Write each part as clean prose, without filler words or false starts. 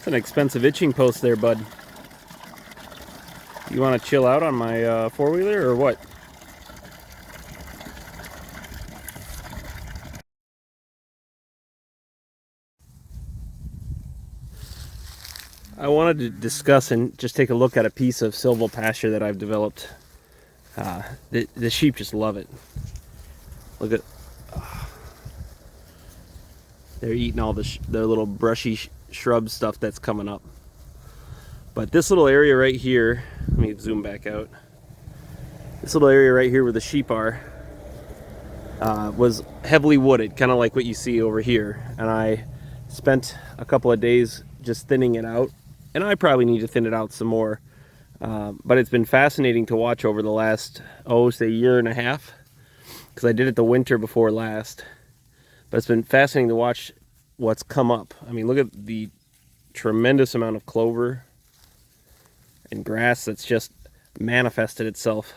That's an expensive itching post there, bud. You want to chill out on my four-wheeler or what? I wanted to discuss and just take a look at a piece of silvopasture that I've developed. The sheep just love it. Look at, they're eating all their little brushy shrub stuff that's coming up. But this little area right here, let me zoom back out. This little area right here where the sheep are was heavily wooded, kind of like what you see over here. And I spent a couple of days just thinning it out. And I probably need to thin it out some more. But it's been fascinating to watch over the last, say year and a half. Because I did it the winter before last. But it's been fascinating to watch what's come up. I mean, look at the tremendous amount of clover and grass that's just manifested itself.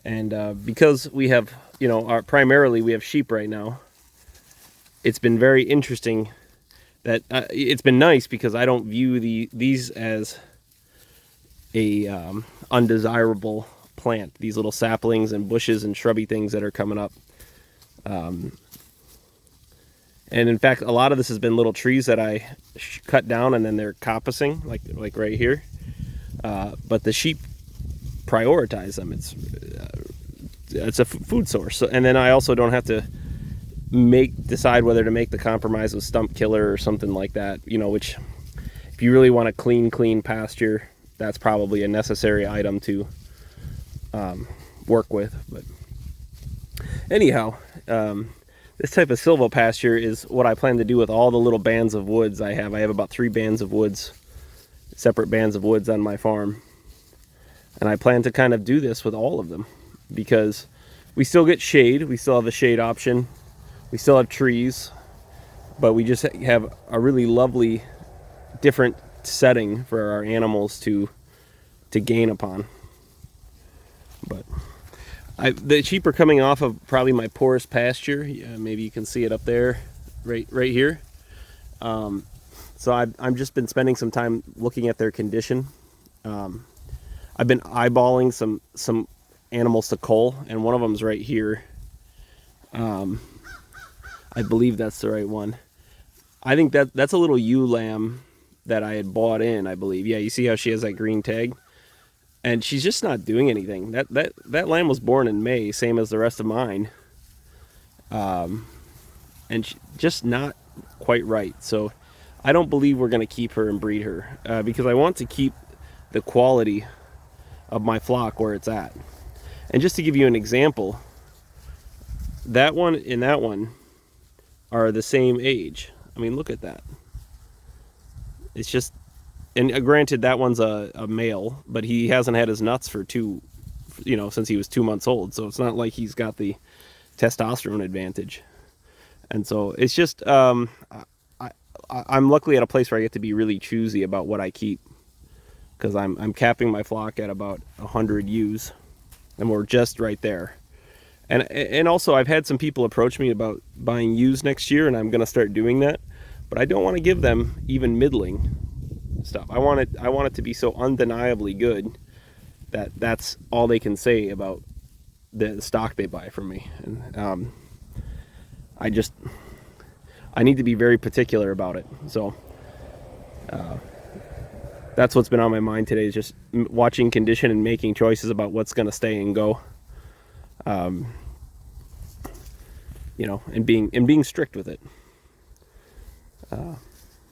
And because we have, primarily we have sheep right now, it's been very interesting that it's been nice because I don't view these as a undesirable plant. These little saplings and bushes and shrubby things that are coming up. And in fact, a lot of this has been little trees that I cut down and then they're coppicing, like right here. But the sheep prioritize them. It's a food source. So, and then I also don't have to decide whether to make the compromise with stump killer or something like that. Which, if you really want a clean pasture, that's probably a necessary item to work with. But anyhow, this type of silvopasture is what I plan to do with all the little bands of woods I have. I have about 3 bands of woods, separate bands of woods on my farm. And I plan to kind of do this with all of them because we still get shade. We still have a shade option. We still have trees, but we just have a really lovely different setting for our animals to gain upon. But the sheep are coming off of probably my poorest pasture. Maybe you can see it up there, right here. So I've just been spending some time looking at their condition. I've been eyeballing some animals to cull, and one of them's right here. I believe that's the right one. I think that's a little ewe lamb that I had bought in, I believe. Yeah, you see how she has that green tag? And she's just not doing anything. That lamb was born in May, same as the rest of mine. And just not quite right. So I don't believe we're going to keep her and breed her because I want to keep the quality of my flock where it's at. And just to give you an example, that one and that one are the same age. I mean, look at that. It's just, and granted that one's a male, but he hasn't had his nuts for since he was 2 months old. So it's not like he's got the testosterone advantage. And so it's just, I'm luckily at a place where I get to be really choosy about what I keep, because I'm capping my flock at about 100 ewes, and we're just right there. And also I've had some people approach me about buying ewes next year, and I'm going to start doing that. But I don't want to give them even middling stuff. I want it to be so undeniably good that that's all they can say about the stock they buy from me. And I need to be very particular about it. So that's what's been on my mind today, is just watching condition and making choices about what's going to stay and go. And being strict with it.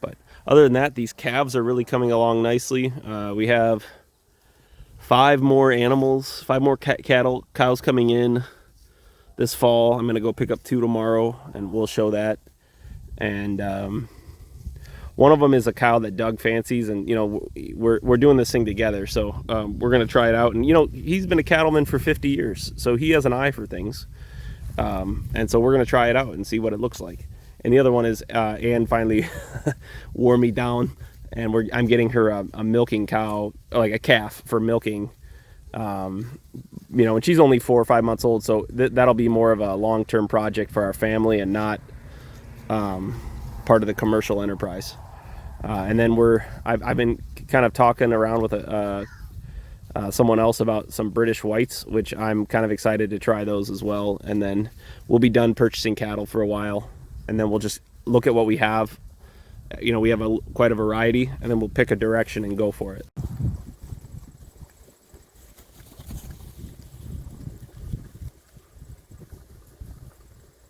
But other than that, these calves are really coming along nicely. We have 5 more cows coming in this fall. I'm going to go pick up 2 tomorrow, and we'll show that. And one of them is a cow that Doug fancies, and we're doing this thing together. So we're going to try it out. And he's been a cattleman for 50 years, so he has an eye for things. And so we're going to try it out and see what it looks like. And the other one is Anne finally wore me down, and I'm getting her a milking cow, like a calf for milking. And she's only 4 or 5 months old, so that'll be more of a long-term project for our family and not part of the commercial enterprise. And then I've been kind of talking around with someone else about some British whites, which I'm kind of excited to try those as well. And then we'll be done purchasing cattle for a while, and then we'll just look at what we have. We have quite a variety, and then we'll pick a direction and go for it.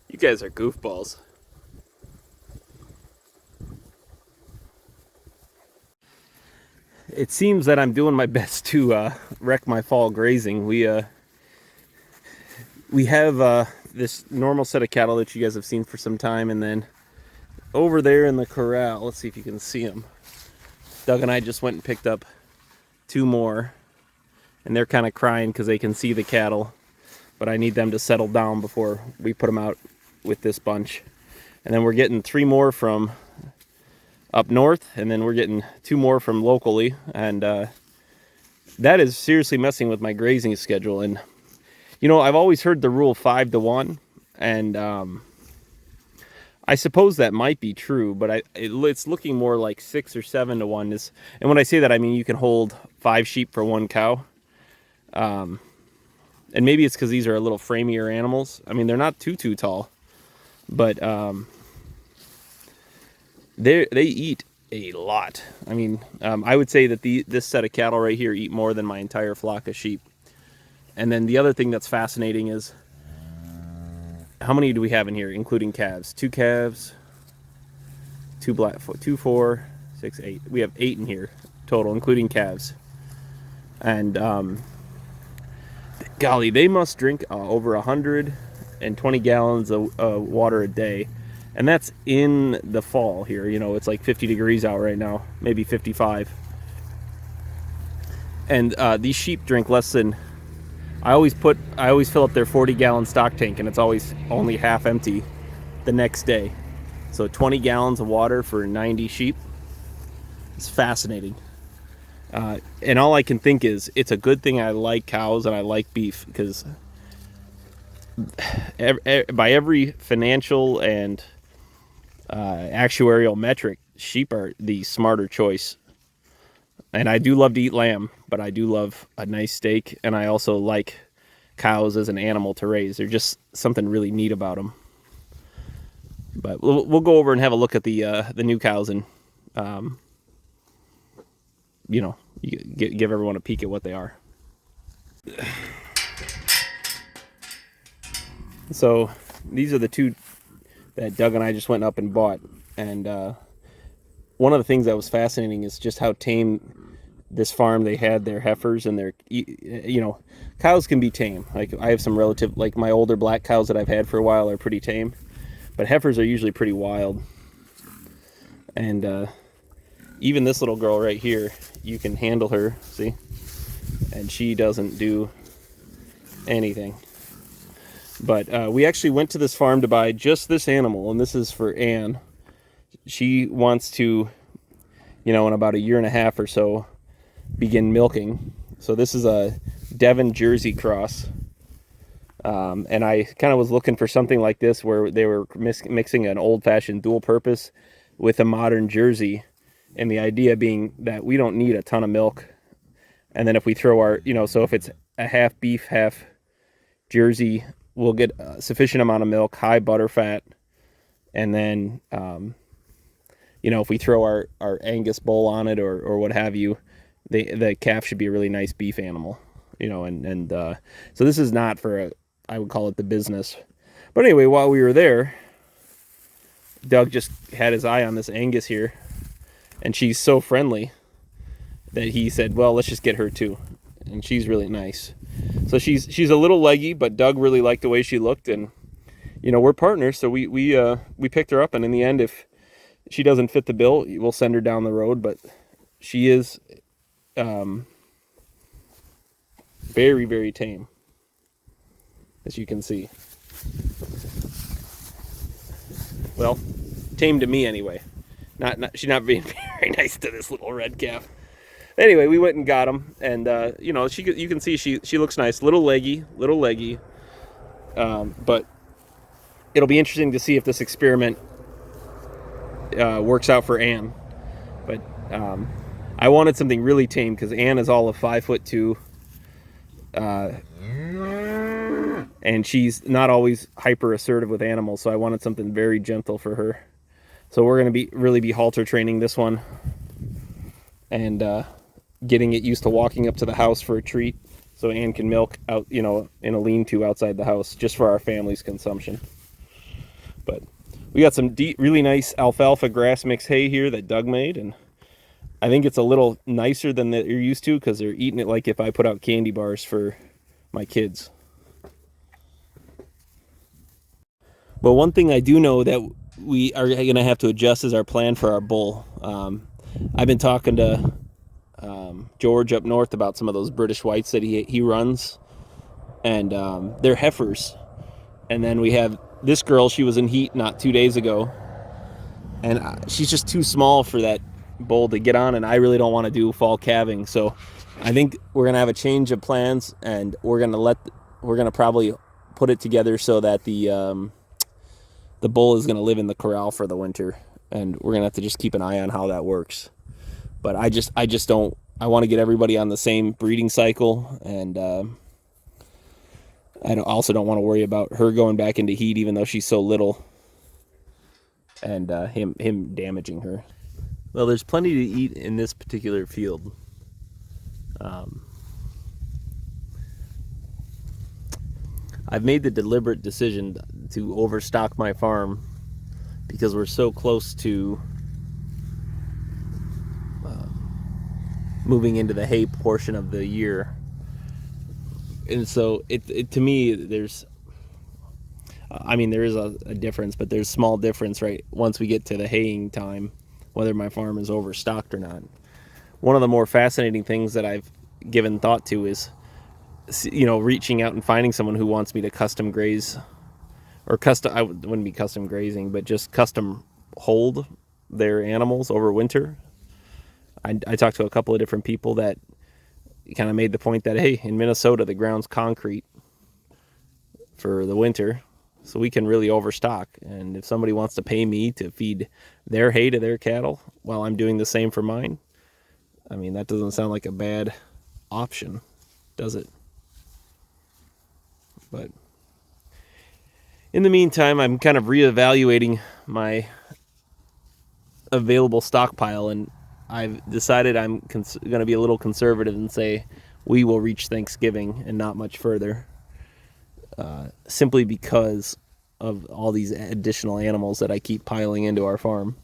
You guys are goofballs. It seems that I'm doing my best to wreck my fall grazing. We have this normal set of cattle that you guys have seen for some time, and then over there in the corral, let's see if you can see them. Doug and I just went and picked up 2 more, and they're kind of crying because they can see the cattle, but I need them to settle down before we put them out with this bunch. And then we're getting 3 more from up north, and then we're getting 2 more from locally, and that is seriously messing with my grazing schedule. And I've always heard the rule 5 to 1, and I suppose that might be true, but it's looking more like 6 or 7 to 1. And when I say that, I mean you can hold 5 sheep for 1 cow. And maybe it's because these are a little framier animals. I mean, they're not too tall, but they eat a lot. I mean, I would say that this set of cattle right here eat more than my entire flock of sheep. And then the other thing that's fascinating is, how many do we have in here, including calves? 2 calves, 2 2, 4, 6, 8. We have 8 in here total, including calves. And golly, they must drink over 120 gallons of water a day. And that's in the fall here. It's like 50 degrees out right now, maybe 55. And these sheep drink less than, I always fill up their 40-gallon stock tank, and it's always only half empty the next day. So 20 gallons of water for 90 sheep. It's fascinating. And all I can think is, it's a good thing I like cows and I like beef, because by every financial and actuarial metric, sheep are the smarter choice. And I do love to eat lamb, but I do love a nice steak, and I also like cows as an animal to raise. They're just something really neat about them. But we'll go over and have a look at the new cows, and give everyone a peek at what they are. So these are the 2 that Doug and I just went up and bought, and one of the things that was fascinating is just how tame this farm they had their heifers, and their cows can be tame. Like, I have some like my older black cows that I've had for a while are pretty tame, but heifers are usually pretty wild. And even this little girl right here, you can handle her, see, and she doesn't do anything. But we actually went to this farm to buy just this animal, and this is for Anne. She wants to, in about a year and a half or so, begin milking. So this is a Devon Jersey cross. And I kind of was looking for something like this, where they were mixing an old-fashioned dual purpose with a modern Jersey. And the idea being that we don't need a ton of milk. And then if we throw our, so if it's a half beef, half Jersey, we'll get a sufficient amount of milk, high butter fat. And then, if we throw our Angus bull on it or what have you, the calf should be a really nice beef animal, so this is not for I would call it the business. But anyway, while we were there, Doug just had his eye on this Angus here, and she's so friendly that he said, well, let's just get her too. And she's really nice. So she's a little leggy, but Doug really liked the way she looked, and we're partners, so we picked her up, and in the end, if she doesn't fit the bill, we'll send her down the road. But she is very, very tame, as you can see. Well, tame to me anyway. She's not being very nice to this little red calf. Anyway, we went and got him, and you can see she looks nice, little leggy, but it'll be interesting to see if this experiment works out for Anne. I wanted something really tame because Anne is all of 5'2", and she's not always hyper assertive with animals. So I wanted something very gentle for her. So we're going to really be halter training this one, and getting it used to walking up to the house for a treat, so Anne can milk out, in a lean-to outside the house, just for our family's consumption. But we got some really nice alfalfa grass mix hay here that Doug made, and I think it's a little nicer than that you're used to because they're eating it like if I put out candy bars for my kids. But one thing I do know that we are going to have to adjust is our plan for our bull. I've been talking to George up north about some of those British whites that he runs, and they're heifers. And then we have this girl, she was in heat not 2 days ago, and she's just too small for that bull to get on, and I really don't want to do fall calving. So I think we're going to have a change of plans, and we're going to probably put it together so that the bull is going to live in the corral for the winter, and we're going to have to just keep an eye on how that works. But I want to get everybody on the same breeding cycle, and I also don't want to worry about her going back into heat even though she's so little, and him damaging her. Well, there's plenty to eat in this particular field. I've made the deliberate decision to overstock my farm because we're so close to moving into the hay portion of the year. And so it to me, there is a difference, but there's small difference right once we get to the haying time, whether my farm is overstocked or not. One of the more fascinating things that I've given thought to is, reaching out and finding someone who wants me to custom graze, or I wouldn't be custom grazing, but just custom hold their animals over winter. I talked to a couple of different people that kind of made the point that, hey, in Minnesota, the ground's concrete for the winter, so we can really overstock. And if somebody wants to pay me to feed their hay to their cattle while I'm doing the same for mine, I mean, that doesn't sound like a bad option, does it? But in the meantime, I'm kind of reevaluating my available stockpile, and I've decided I'm going to be a little conservative and say we will reach Thanksgiving and not much further, simply because of all these additional animals that I keep piling into our farm.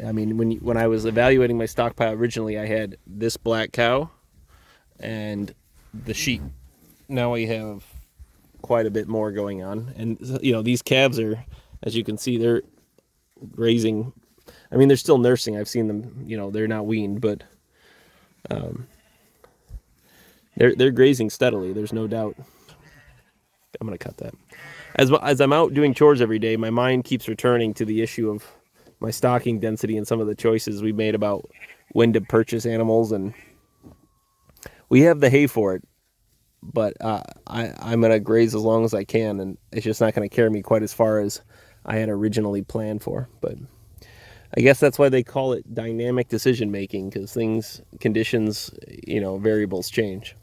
I mean, when I was evaluating my stockpile originally, I had this black cow and the sheep. Now we have quite a bit more going on, and these calves are, as you can see, they're grazing. I mean, they're still nursing. I've seen them, they're not weaned, but they're grazing steadily. There's no doubt. I'm gonna cut that. As I'm out doing chores every day, my mind keeps returning to the issue of my stocking density and some of the choices we made about when to purchase animals, and we have the hay for it, but I'm gonna graze as long as I can, and it's just not gonna carry me quite as far as I had originally planned for. But I guess that's why they call it dynamic decision making, because conditions, variables change.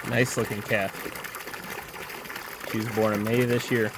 Nice looking calf. She was born in May this year.